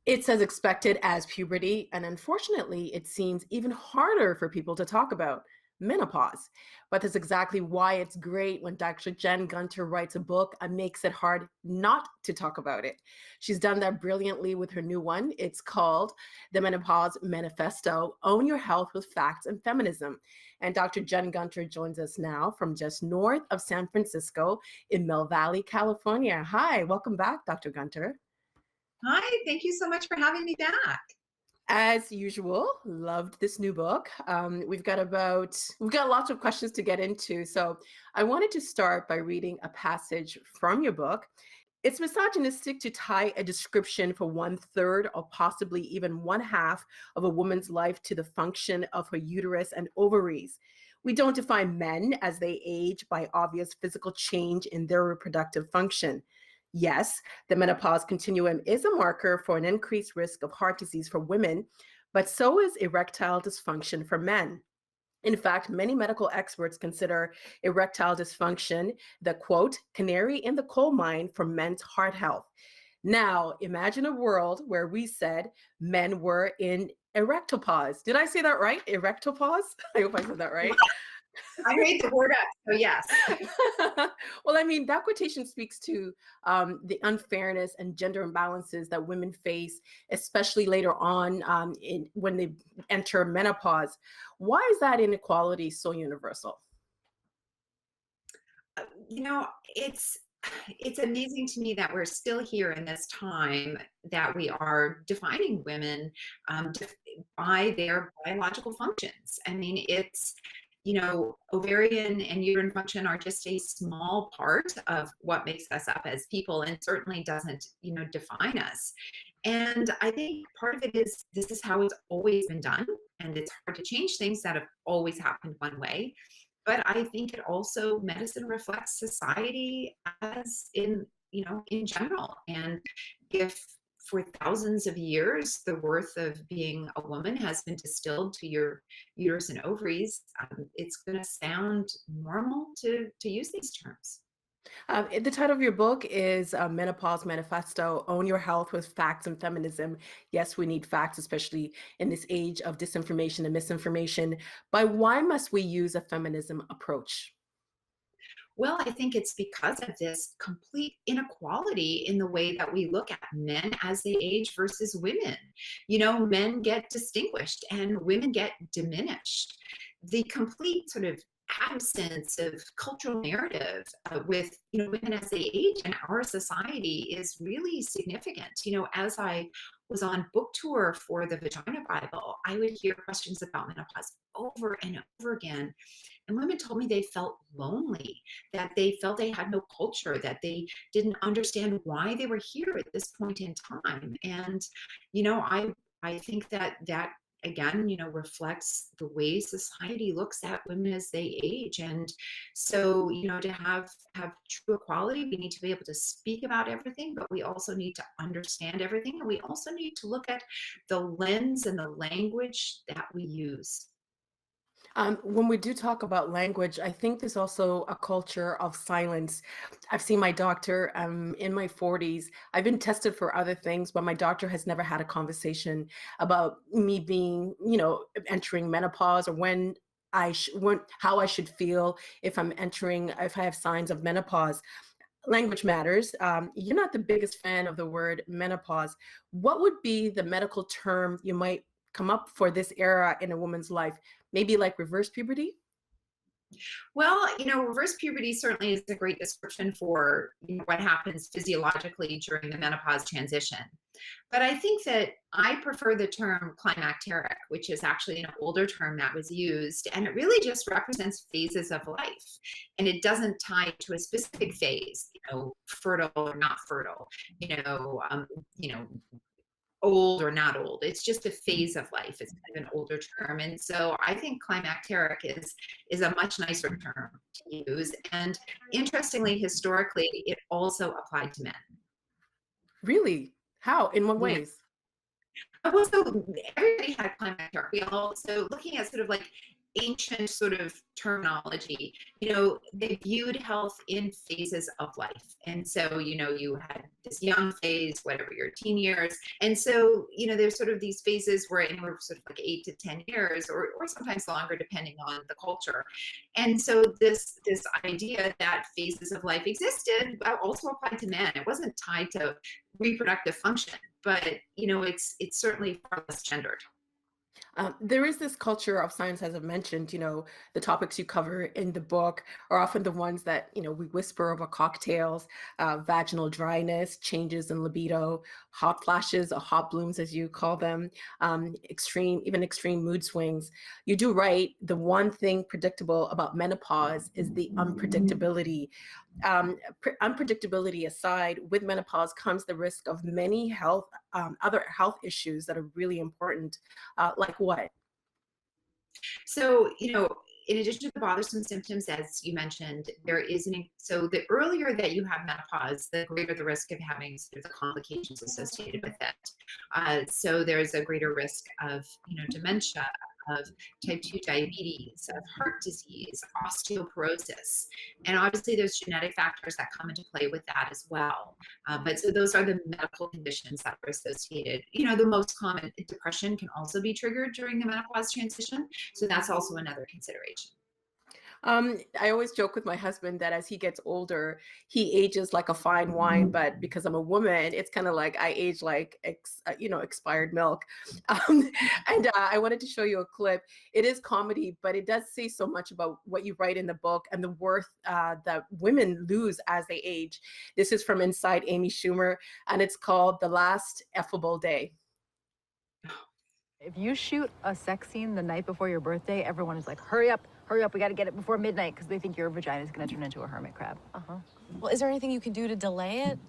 It's as expected as puberty, and unfortunately, it seems even harder for people to talk about menopause. But that's exactly why it's great when Dr. Jen Gunter writes a book and makes it hard not to talk about it. She's done that brilliantly with her new one. It's called The Menopause Manifesto: Own Your Health with Facts and Feminism. And Dr. Jen Gunter joins us now from just north of San Francisco in Mill Valley, California. Hi, welcome back, Dr. Gunter. Hi, thank you so much for having me back. As usual, loved this new book. We've got lots of questions to get into. So I wanted to start by reading a passage from your book. It's misogynistic to tie a description for one third or possibly even one half of a woman's life to the function of her uterus and ovaries. We don't define men as they age by obvious physical change in their reproductive function. Yes, the menopause continuum is a marker for an increased risk of heart disease for women, but so is erectile dysfunction for men. In fact, many medical experts consider erectile dysfunction the quote, canary in the coal mine for men's heart health. Now, imagine a world where we said men were in erectopause. Did I say that right? Erectopause? I hope I said that right. I made the word up, so yes. Well, I mean, that quotation speaks to the unfairness and gender imbalances that women face, especially later on when they enter menopause. Why is that inequality so universal? You know, it's amazing to me that we're still here in this time that we are defining women by their biological functions. I mean, ovarian and uterine function are just a small part of what makes us up as people and certainly doesn't, define us. And I think part of it is this is how it's always been done. And it's hard to change things that have always happened one way. But I think it also medicine reflects society as in general. And if for thousands of years the worth of being a woman has been distilled to your uterus and ovaries, it's going to sound normal to use these terms. The title of your book is Menopause Manifesto: Own Your Health with Facts and Feminism. Yes, we need facts, especially in this age of disinformation and misinformation. But why must we use a feminism approach? Well, I think it's because of this complete inequality in the way that we look at men as they age versus women. Men get distinguished and women get diminished. The complete sort of absence of cultural narrative with women as they age in our society is really significant. As I was on book tour for the Vagina Bible, I would hear questions about menopause over and over again, and women told me they felt lonely, that they felt they had no culture, that they didn't understand why they were here at this point in time. And, I think that again, reflects the way society looks at women as they age. And so, to have true equality, we need to be able to speak about everything, but we also need to understand everything. And we also need to look at the lens and the language that we use. When we do talk about language, I think there's also a culture of silence. I've seen my doctor in my 40s. I've been tested for other things, but my doctor has never had a conversation about me being, entering menopause or how I should feel if I have signs of menopause. Language matters. You're not the biggest fan of the word menopause. What would be the medical term you might come up for this era in a woman's life? Maybe like reverse puberty? Well, reverse puberty certainly is a great description for what happens physiologically during the menopause transition. But I think that I prefer the term climacteric, which is actually an older term that was used, and it really just represents phases of life. And it doesn't tie to a specific phase, fertile or not fertile, you know, um, you know, old or not old. It's just a phase of life. It's kind of an older term. And so I think climacteric is a much nicer term to use. And interestingly, historically, it also applied to men. Really? How? In what Yeah. ways? Well, so everybody had climacteric. We also looking at sort of like ancient sort of terminology, they viewed health in phases of life. And so, you had this young phase, whatever your teen years. And so, there's sort of these phases where anywhere sort of like 8 to 10 years, or sometimes longer, depending on the culture. And so this idea that phases of life existed also applied to men. It wasn't tied to reproductive function, but it's certainly far less gendered. There is this culture of science, as I mentioned, the topics you cover in the book are often the ones that, we whisper over cocktails, vaginal dryness, changes in libido, hot flashes or hot blooms, as you call them, even extreme mood swings. You do write the one thing predictable about menopause is the unpredictability. Unpredictability aside, with menopause comes the risk of many other health issues that are really important. Like what? So, in addition to the bothersome symptoms, as you mentioned, so the earlier that you have menopause, the greater the risk of having sort of the complications associated with it. So there's a greater risk of, dementia, of type 2 diabetes, of heart disease, osteoporosis. And obviously there's genetic factors that come into play with that as well. But so those are the medical conditions that are associated. The most common depression can also be triggered during the menopause transition. So that's also another consideration. I always joke with my husband that as he gets older, he ages like a fine wine, but because I'm a woman, it's kind of like I age like expired milk. Um, and I wanted to show you a clip. It is comedy, but it does say so much about what you write in the book and the worth that women lose as they age. This is from Inside Amy Schumer, and it's called "The Last Effable Day." If you shoot a sex scene the night before your birthday, everyone is like, hurry up, we gotta get it before midnight because they think your vagina is gonna turn into a hermit crab. Uh-huh. Well, is there anything you can do to delay it?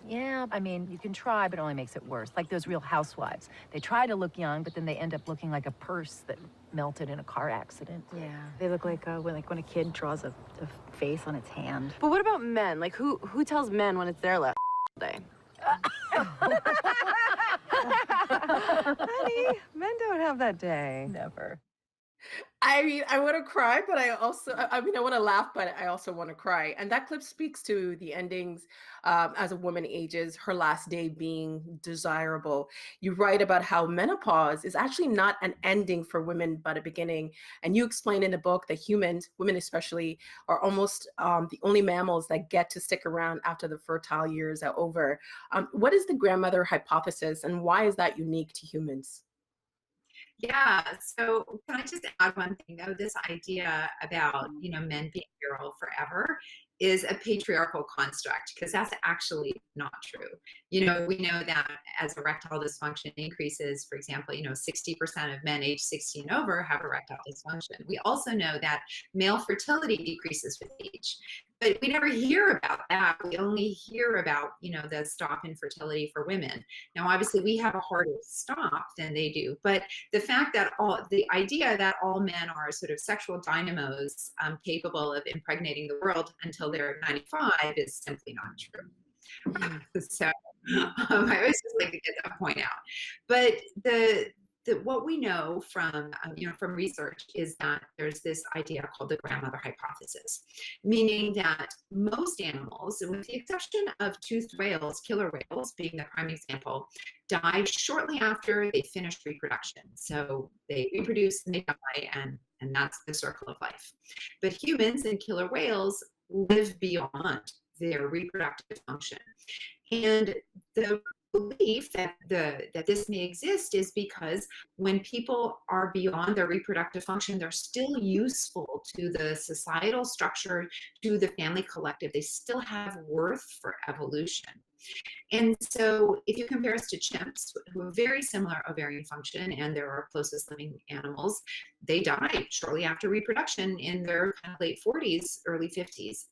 Yeah, I mean, you can try, but it only makes it worse. Like those Real Housewives. They try to look young, but then they end up looking like a purse that melted in a car accident. Yeah, they look like when a kid draws a face on its hand. But what about men? Like, who tells men when it's their last day? Honey, men don't have that day. Never. I mean, I want to cry, but I want to laugh, but I also want to cry. And that clip speaks to the endings as a woman ages, her last day being desirable. You write about how menopause is actually not an ending for women, but a beginning. And you explain in the book that humans, women especially, are almost the only mammals that get to stick around after the fertile years are over. What is the grandmother hypothesis, and why is that unique to humans? Yeah. So can I just add one thing though? This idea about, men being virile forever is a patriarchal construct, because that's actually not true. We know that as erectile dysfunction increases, for example, 60% of men age 60 and over have erectile dysfunction. We also know that male fertility decreases with age. But we never hear about that. We only hear about, the stop in fertility for women. Now, obviously, we have a harder stop than they do. But the idea that all men are sort of sexual dynamos capable of impregnating the world until they're 95 is simply not true. So I always just like to get that point out. But what we know from from research is that there's this idea called the grandmother hypothesis, meaning that most animals, and with the exception of toothed whales, killer whales being the prime example, die shortly after they finish reproduction. So they reproduce and they die, and that's the circle of life. But humans and killer whales live beyond their reproductive function. And the belief that this may exist is because when people are beyond their reproductive function, they're still useful to the societal structure, to the family collective. They still have worth for evolution. And so if you compare us to chimps who have very similar ovarian function, and they're our closest living animals, they die shortly after reproduction in their kind of late 40s, early 50s.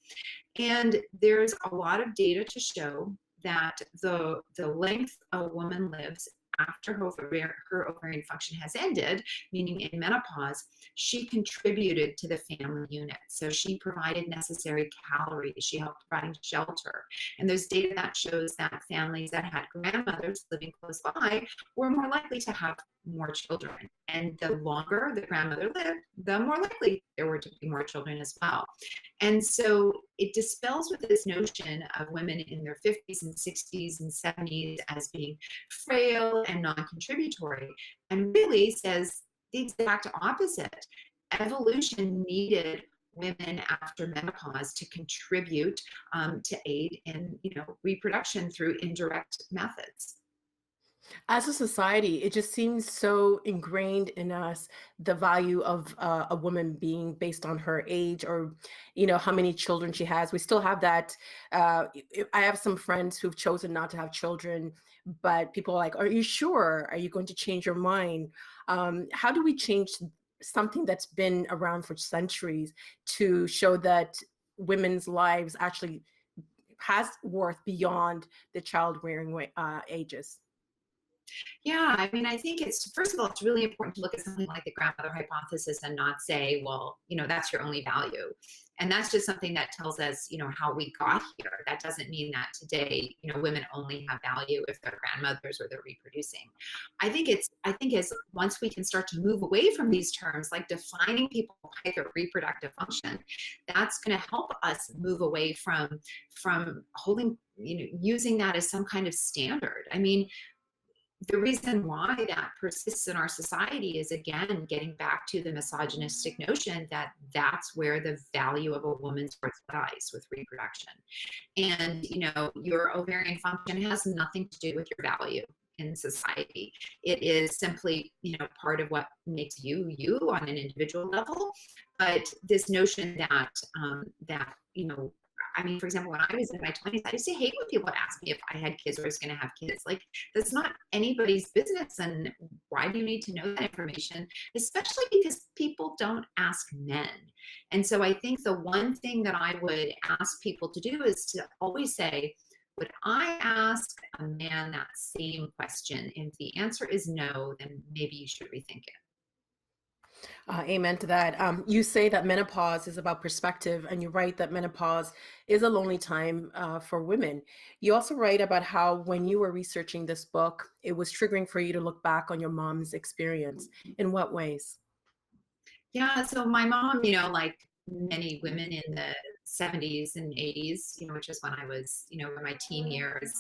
And there's a lot of data to show that the length a woman lives after her ovarian function has ended, meaning in menopause, she contributed to the family unit. So she provided necessary calories, she helped provide shelter. And there's data that shows that families that had grandmothers living close by were more likely to have more children. And the longer the grandmother lived, the more likely there were to be more children as well. And so it dispels with this notion of women in their 50s and 60s and 70s as being frail and non-contributory, and really says the exact opposite. Evolution needed women after menopause to contribute, to aid in, reproduction through indirect methods. As a society, it just seems so ingrained in us, the value of a woman being based on her age, or how many children she has. We still have that. I have some friends who've chosen not to have children, but people are like, are you sure? Are you going to change your mind? How do we change something that's been around for centuries to show that women's lives actually has worth beyond the child rearing ages? Yeah, I mean, I think first of all, it's really important to look at something like the grandmother hypothesis and not say, well, that's your only value. And that's just something that tells us, how we got here. That doesn't mean that today, women only have value if they're grandmothers or they're reproducing. I think as once we can start to move away from these terms, like defining people by their reproductive function, that's going to help us move away from holding, using that as some kind of standard. I mean, the reason why that persists in our society is, again, getting back to the misogynistic notion that that's where the value of a woman's worth lies, with reproduction. And your ovarian function has nothing to do with your value in society. It is simply part of what makes you you on an individual level. But this notion that I mean, for example, when I was in my 20s, I used to hate when people would ask me if I had kids or I was going to have kids. Like, that's not anybody's business. And why do you need to know that information? Especially because people don't ask men. And so I think the one thing that I would ask people to do is to always say, would I ask a man that same question? If the answer is no, then maybe you should rethink it. Amen to that. You say that menopause is about perspective, and you write that menopause is a lonely time for women. You also write about how when you were researching this book, it was triggering for you to look back on your mom's experience. In what ways? Yeah, so my mom, like many women in the 70s and 80s, which is when I was, in my teen years,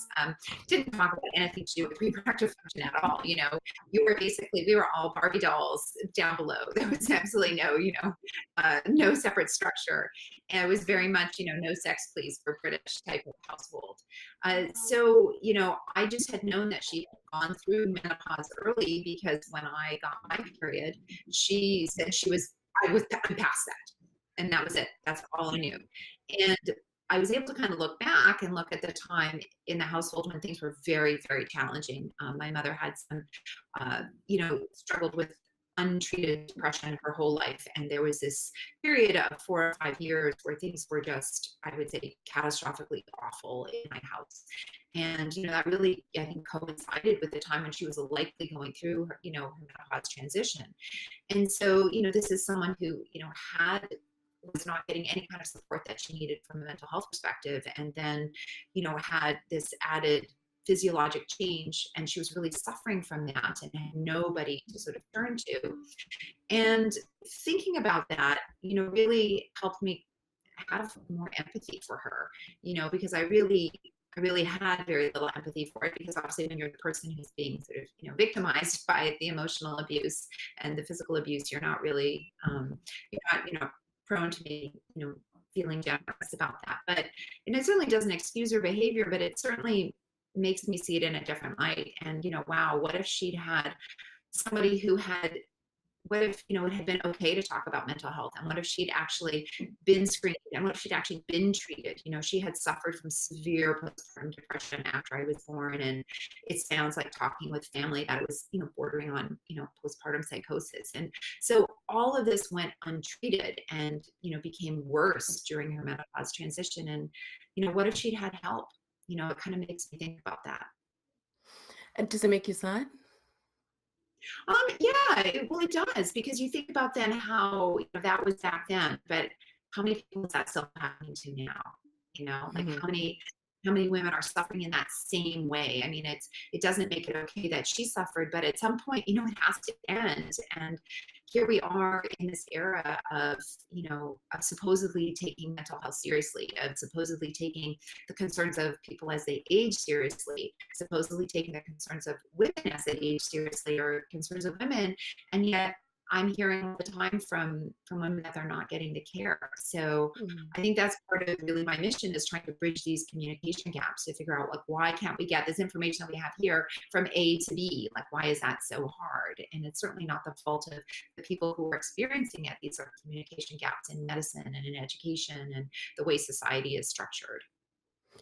didn't talk about anything to do with reproductive function at all. We were all Barbie dolls down below. There was absolutely no, no separate structure. And it was very much, no sex, please, for British type of household. So, I just had known that she had gone through menopause early, because when I got my period, she said I'm past that. And that was it. That's all I knew. And I was able to kind of look back and look at the time in the household when things were very, very challenging. My mother had some, struggled with untreated depression her whole life. And there was this period of 4 or 5 years where things were just, I would say, catastrophically awful in my house. And, that really, I think, coincided with the time when she was likely going through her, her menopause transition. And so, this is someone who, was not getting any kind of support that she needed from a mental health perspective. And then, had this added physiologic change, and she was really suffering from that and had nobody to sort of turn to. And thinking about that, really helped me have more empathy for her, because I really had very little empathy for it, because obviously when you're the person who's being sort of, victimized by the emotional abuse and the physical abuse, you're not really, you're not, prone to be, feeling generous about that. But, and it certainly doesn't excuse her behavior, but it certainly makes me see it in a different light. And, wow, what if she'd had somebody who had, what if, it had been okay to talk about mental health? And what if she'd actually been screened? And what if she'd actually been treated? She had suffered from severe postpartum depression after I was born. And it sounds like, talking with family, that it was, bordering on, postpartum psychosis. And so all of this went untreated and, became worse during her menopause transition. And, what if she'd had help? It kind of makes me think about that. And does it make you sad? Yeah, well, it does, because you think about then how, that was back then, but how many people is that still happening to now? Like, how many how many women are suffering in that same way. I mean, it doesn't make it okay that she suffered, but at some point, you know, it has to end. And here we are in this era of, you know, of supposedly taking mental health seriously, of supposedly taking the concerns of people as they age seriously, supposedly taking the concerns of women as they age seriously, or concerns of women. And yet I'm hearing all the time from women that they're not getting the care. So I think that's part of really my mission, is trying to bridge these communication gaps to figure out, like, why can't we get this information that we have here from A to B? Like, why is that so hard? And it's certainly not the fault of the people who are experiencing it. These are communication gaps in medicine and in education and the way society is structured.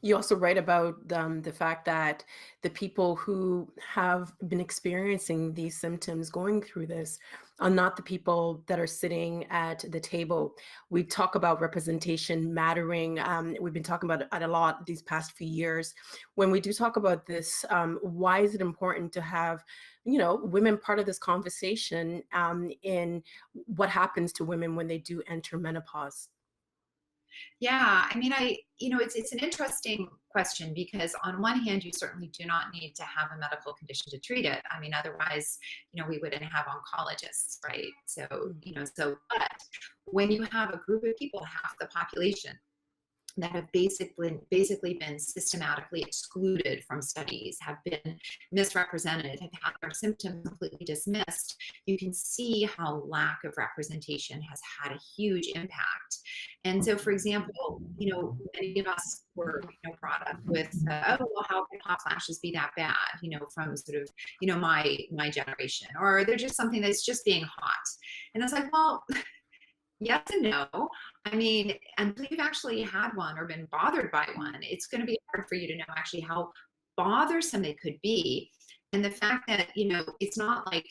You also write about the fact that the people who have been experiencing these symptoms, going through this, are not the people that are sitting at the table. We talk about representation mattering. We've been talking about it a lot these past few years. When we do talk about this, why is it important to have, you know, women part of this conversation in what happens to women when they do enter menopause? Yeah, I mean, you know, it's an interesting question, because on one hand, you certainly do not need to have a medical condition to treat it. I mean, otherwise, you know, we wouldn't have oncologists, right? So, you know, but when you have a group of people, half the population, that have basically been systematically excluded from studies, have been misrepresented, have had their symptoms completely dismissed, you can see how lack of representation has had a huge impact. And so, for example, you know, many of us were, you know, brought up with, oh, well, how can hot flashes be that bad? You know, from sort of, you know, my generation, or they're just something that's just being hot. And it's like, well, yes and no. I mean, until you've actually had one or been bothered by one, it's going to be hard for you to know actually how bothersome it could be. And the fact that, you know, it's not like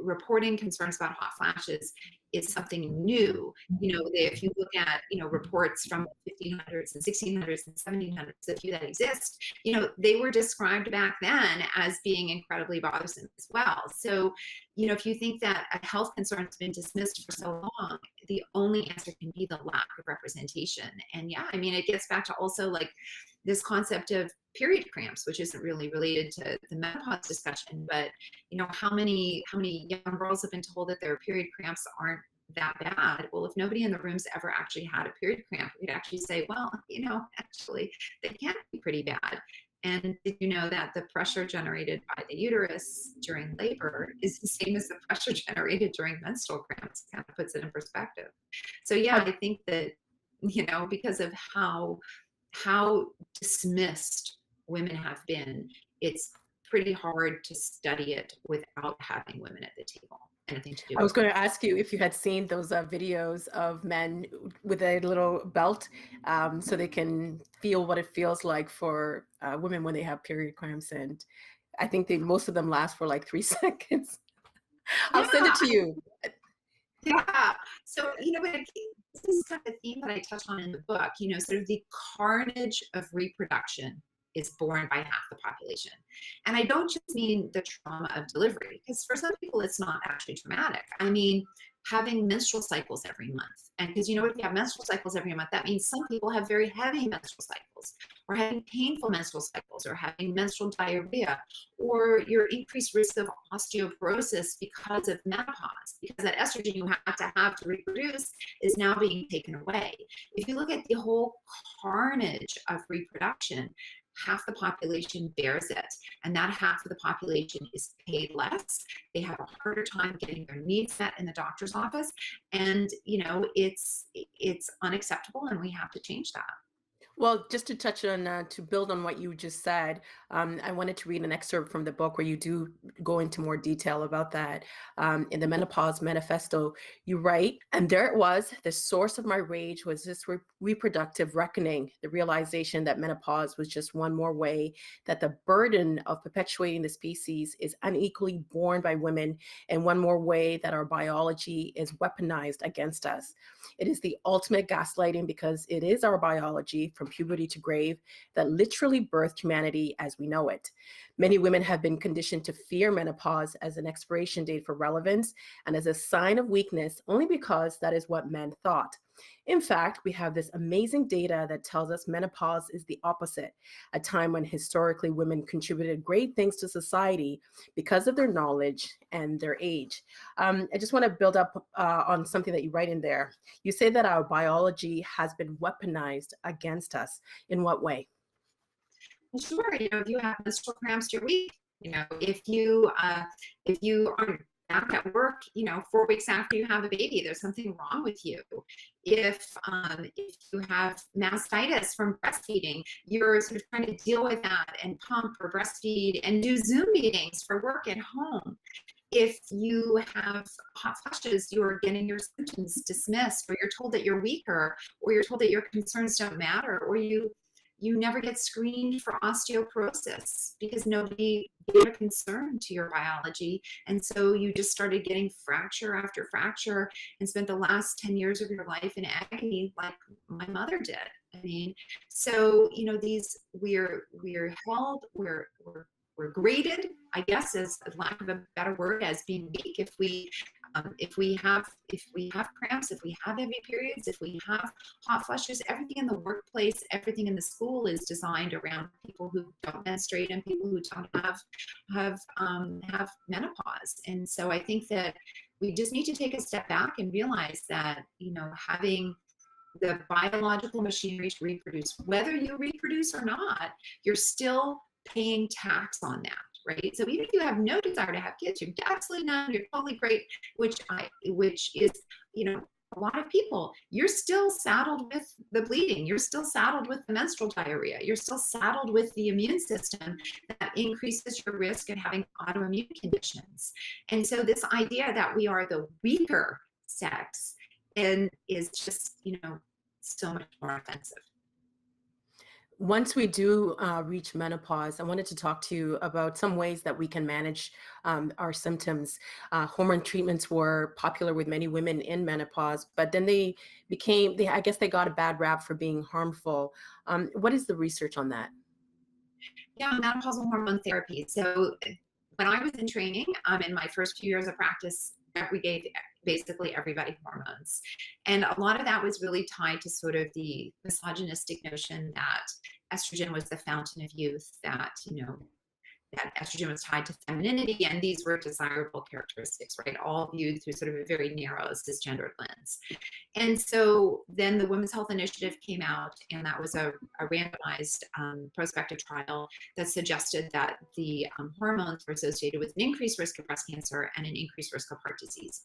reporting concerns about hot flashes is something new. You know, if you look at, you know, reports from 1500s and 1600s and 1700s, the few that exist, you know, they were described back then as being incredibly bothersome as well. So, you know, if you think that a health concern has been dismissed for so long, the only answer can be the lack of representation. And yeah, I mean, it gets back to also like this concept of period cramps, which isn't really related to the menopause discussion, but you know, how many young girls have been told that their period cramps aren't that bad? Well, if nobody in the room's ever actually had a period cramp, we'd actually say, well, you know, actually they can be pretty bad. And did you know that the pressure generated by the uterus during labor is the same as the pressure generated during menstrual cramps? Kind of puts it in perspective. So yeah, I think that, you know, because of how dismissed women have been, it's pretty hard to study it without having women at the table. Anything to do I was with going to ask you if you had seen those videos of men with a little belt, so they can feel what it feels like for women when they have period cramps. And I think most of them last for like 3 seconds. I'll send it Yeah, to you. yeah. So, you know, but this is kind of a theme that I touch on in the book, you know, sort of the carnage of reproduction is borne by half the population. And I don't just mean the trauma of delivery, because for some people it's not actually traumatic. I mean, having menstrual cycles every month. And because, you know, if you have menstrual cycles every month, that means some people have very heavy menstrual cycles, or having painful menstrual cycles, or having menstrual diarrhea, or your increased risk of osteoporosis because of menopause, because that estrogen you have to reproduce is now being taken away. If you look at the whole carnage of reproduction, half the population bears it, and that half of the population is paid less. They have a harder time getting their needs met in the doctor's office, and you know, it's unacceptable, and we have to change that. Well, just to touch on, to build on what you just said, I wanted to read an excerpt from the book where you do go into more detail about that. In the Menopause Manifesto, you write, and there it was, the source of my rage was this reproductive reckoning, the realization that menopause was just one more way that the burden of perpetuating the species is unequally borne by women, and one more way that our biology is weaponized against us. It is the ultimate gaslighting, because it is our biology, from puberty to grave, that literally birthed humanity as we know it. Many women have been conditioned to fear menopause as an expiration date for relevance and as a sign of weakness, only because that is what men thought. In fact, we have this amazing data that tells us menopause is the opposite, a time when historically women contributed great things to society because of their knowledge and their age. I just want to build up on something that you write in there. You say that our biology has been weaponized against us. In what way? Well, sure. If you have menstrual cramps, you're weak. If you are back at work, 4 weeks after you have a baby, there's something wrong with you. If you have mastitis from breastfeeding, you're sort of trying to deal with that and pump or breastfeed and do Zoom meetings for work at home. If you have hot flushes, you're getting your symptoms dismissed, or you're told that you're weaker, or you're told that your concerns don't matter, or you never get screened for osteoporosis because nobody gave a concern to your biology. And so you just started getting fracture after fracture and spent the last 10 years of your life in agony like my mother did. So, we're held, we're graded, I guess, as lack of a better word, as being weak if we have cramps, if we have heavy periods, if we have hot flushes. Everything in the workplace, everything in the school is designed around people who don't menstruate and people who don't have menopause. And so I think that we just need to take a step back and realize that having the biological machinery to reproduce, whether you reproduce or not, you're still paying tax on that, right? So even if you have no desire to have kids, you're absolutely none, you're totally great, which is, a lot of people, you're still saddled with the bleeding, you're still saddled with the menstrual diarrhea, you're still saddled with the immune system that increases your risk of having autoimmune conditions. And so this idea that we are the weaker sex and is just, so much more offensive. Once we do reach menopause, I wanted to talk to you about some ways that we can manage our symptoms. Hormone treatments were popular with many women in menopause, but then I guess they got a bad rap for being harmful. What is the research on that? Yeah, menopausal hormone therapy. So when I was in training, in my first few years of practice, we gave basically everybody hormones. And a lot of that was really tied to sort of the misogynistic notion that estrogen was the fountain of youth, that estrogen was tied to femininity, and these were desirable characteristics, right? All viewed through sort of a very narrow cisgendered lens. And so then the Women's Health Initiative came out, and that was a randomized prospective trial that suggested that the hormones were associated with an increased risk of breast cancer and an increased risk of heart disease.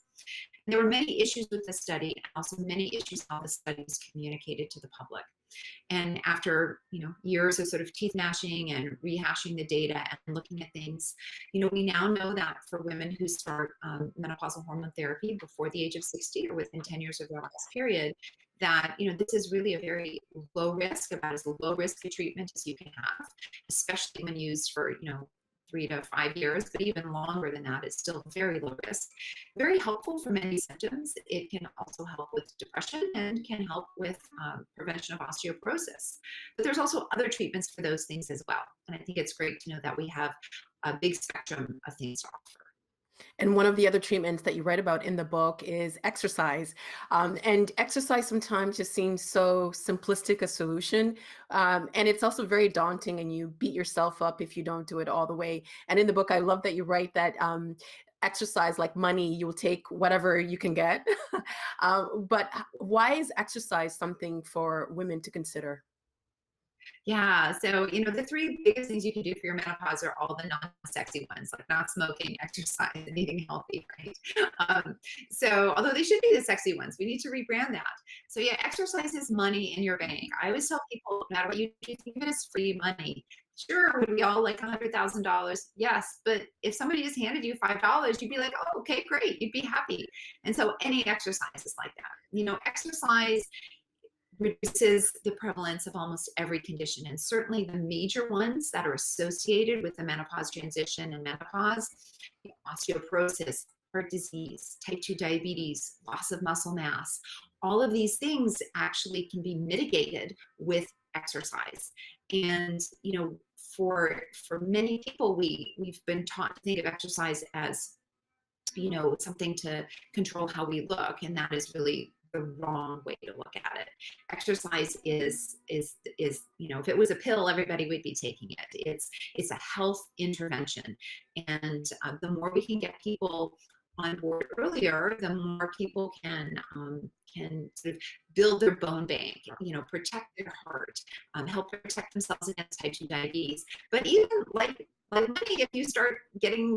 And there were many issues with the study, and also many issues how the study was communicated to the public. And after years of sort of teeth gnashing and rehashing the data and looking at things, we now know that for women who start menopausal hormone therapy before the age of 60 or within 10 years of their last period, that this is really a very low risk, about as low risk a treatment as you can have, especially when used for 3 to 5 years, but even longer than that, it's still very low risk. Very helpful for many symptoms. It can also help with depression and can help with prevention of osteoporosis. But there's also other treatments for those things as well. And I think it's great to know that we have a big spectrum of things to offer. And one of the other treatments that you write about in the book is exercise. And exercise sometimes just seems so simplistic a solution. And it's also very daunting, and you beat yourself up if you don't do it all the way. And in the book, I love that you write that exercise, like money, you will take whatever you can get. But why is exercise something for women to consider? Yeah. So, the 3 biggest things you can do for your menopause are all the non-sexy ones, like not smoking, exercise, and eating healthy, right? So although they should be the sexy ones, we need to rebrand that. So yeah, exercise is money in your bank. I always tell people, no matter what you do, think of it as free money. Sure, would we all like $100,000? Yes. But if somebody just handed you $5, you'd be like, oh, okay, great. You'd be happy. And so any exercise is like that. Exercise reduces the prevalence of almost every condition, and certainly the major ones that are associated with the menopause transition and menopause: osteoporosis, heart disease, type 2 diabetes, loss of muscle mass. All of these things actually can be mitigated with exercise. And for many people, we've been taught to think of exercise as something to control how we look, and that is really the wrong way to look at it. Exercise is if it was a pill, everybody would be taking it. It's a health intervention, and the more we can get people on board earlier, the more people can sort of build their bone bank, protect their heart, help protect themselves against type 2 diabetes. But even like money, if you start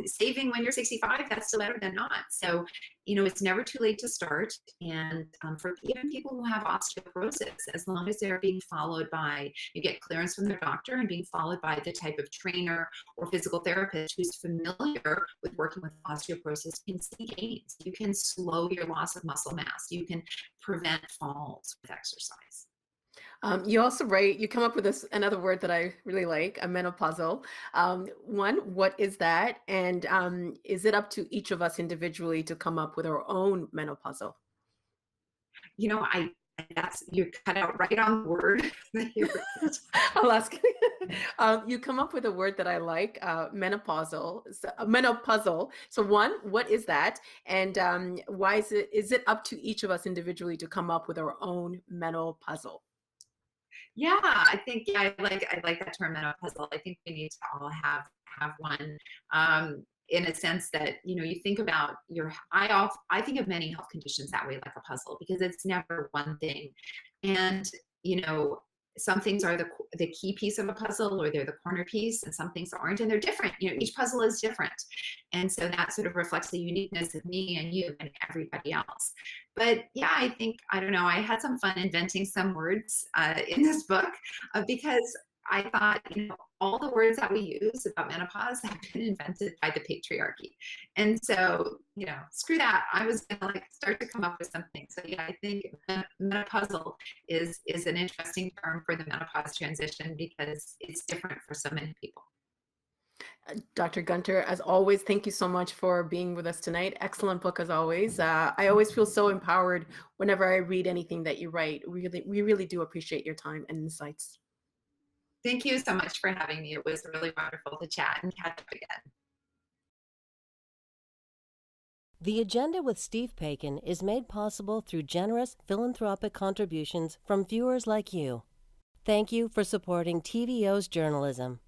saving when you're 65, that's still better than not. So, it's never too late to start. And for even people who have osteoporosis, as long as they're being followed by, you get clearance from their doctor and being followed by the type of trainer or physical therapist who's familiar with working with osteoporosis, you can see gains. You can slow your loss of muscle mass. You can prevent falls with exercise. You also write, you come up with another word that I really like, a menopausal. One, what is that? And is it up to each of us individually to come up with our own menopausal? You cut out right on the word. I'll ask. You come up with a word that I like, menopausal, menopausal. So one, what is that? And why is it up to each of us individually to come up with our own menopausal? Yeah, I like that term menopausal. I think we need to all have one. In a sense that, you think about I think of many health conditions that way, like a puzzle, because it's never one thing. And, some things are the key piece of a puzzle, or they're the corner piece, and some things aren't, and they're different. Each puzzle is different. And so that sort of reflects the uniqueness of me and you and everybody else. But yeah, I don't know, I had some fun inventing some words in this book because I thought, all the words that we use about menopause have been invented by the patriarchy. And so, screw that. I was going to start to come up with something. So yeah, I think menopausal is an interesting term for the menopause transition because it's different for so many people. Dr. Gunter, as always, thank you so much for being with us tonight. Excellent book as always. I always feel so empowered whenever I read anything that you write. We really do appreciate your time and insights. Thank you so much for having me. It was really wonderful to chat and catch up again. The Agenda with Steve Paikin is made possible through generous philanthropic contributions from viewers like you. Thank you for supporting TVO's journalism.